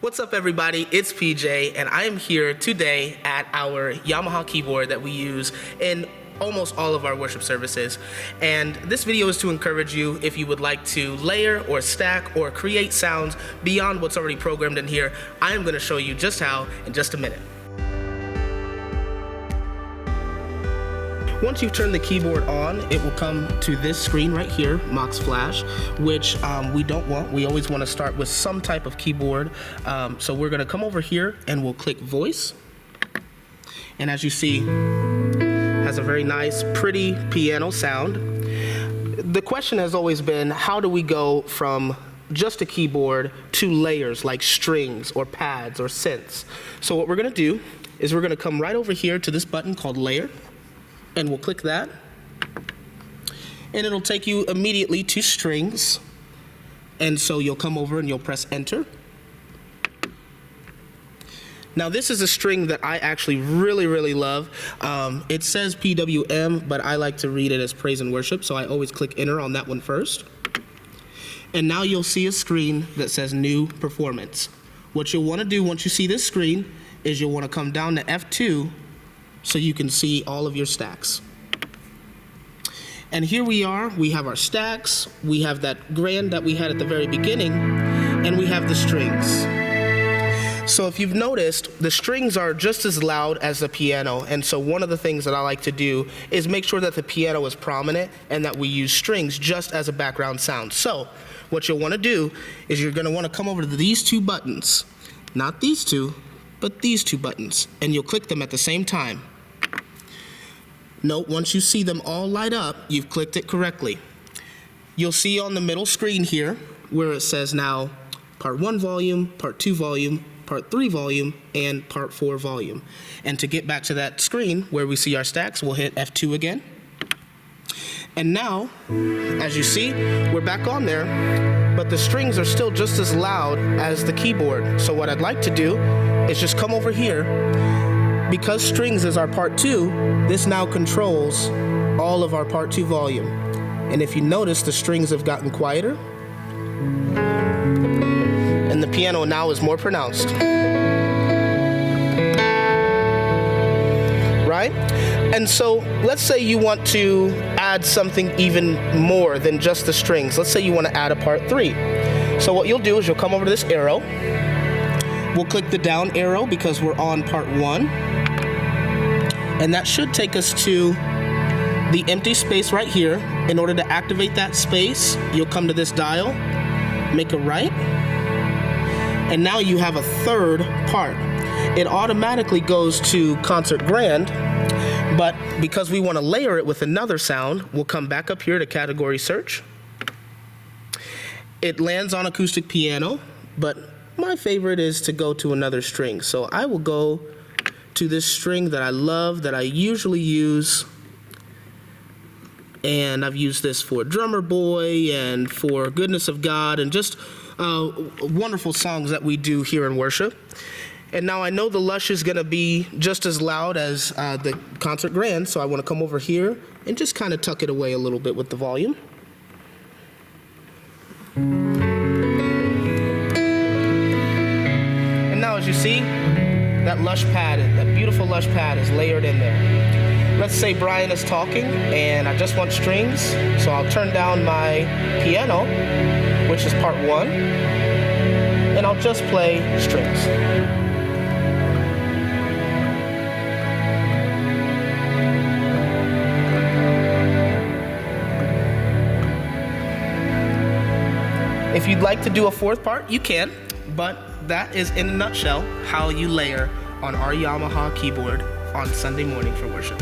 What's up, everybody? It's PJ, and I am here today at our Yamaha keyboard that we use in almost all of our worship services. And this video is to encourage you, if you would like to layer or stack or create sounds beyond what's already programmed in here. I am going to show you just how in just a minute. Once you've turned the keyboard on, it will come to this screen right here, MOX Flash, which we don't want. We always want to start with some type of keyboard. So we're going to come over here and we'll click Voice. And as you see, has a very nice, pretty piano sound. The question has always been, how do we go from just a keyboard to layers like strings or pads or synths? So what we're going to do is we're going to come right over here to this button called Layer. And we'll click that, and it'll take you immediately to strings. And so you'll come over and you'll press enter. Now this is a string that I actually really love. It says PWM, but I like to read it as praise and worship, so I always click enter on that one first. And now you'll see a screen that says new performance. What you'll want to do once you see this screen is you'll want to come down to F2 so you can see all of your stacks. And here we are, we have our stacks, we have that grand that we had at the very beginning, and we have the strings. So if you've noticed, the strings are just as loud as the piano, and so one of the things that I like to do is make sure that the piano is prominent and that we use strings just as a background sound. So what you'll want to do is you're going to want to come over to these two buttons, not these two, but these two buttons, and you'll click them at the same time. Note, once you see them all light up, you've clicked it correctly. You'll see on the middle screen here where it says now part 1 volume, part 2 volume, part 3 volume, and part 4 volume. And to get back to that screen where we see our stacks, we'll hit F2 again. And now, as you see, we're back on there, but the strings are still just as loud as the keyboard. So what I'd like to do is just come over here. Because strings is our part 2, this now controls all of our part 2 volume. And if you notice, the strings have gotten quieter, and the piano now is more pronounced. Right? And so let's say you want to add something even more than just the strings. Let's say you want to add a part 3. So what you'll do is you'll come over to this arrow. We'll click the down arrow because we're on part 1. And that should take us to the empty space right here. In order to activate that space, you'll come to this dial, make a right, and now you have a third part. It automatically goes to concert grand, but because we want to layer it with another sound, we'll come back up here to category search. It lands on acoustic piano, but my favorite is to go to another string. So I will go to this string that I love, that I usually use, and I've used this for Drummer Boy and for Goodness of God and just wonderful songs that we do here in worship. And now I know the Lush is going to be just as loud as the Concert Grand, so I want to come over here and just kind of tuck it away a little bit with the volume. And now as you see, that Lush pad, that beautiful Lush pad is layered in there. Let's say Brian is talking and I just want strings, so I'll turn down my piano, which is part 1, and I'll just play strings. If you'd like to do a 4th part, you can, but that is in a nutshell how you layer on our Yamaha keyboard on Sunday morning for worship.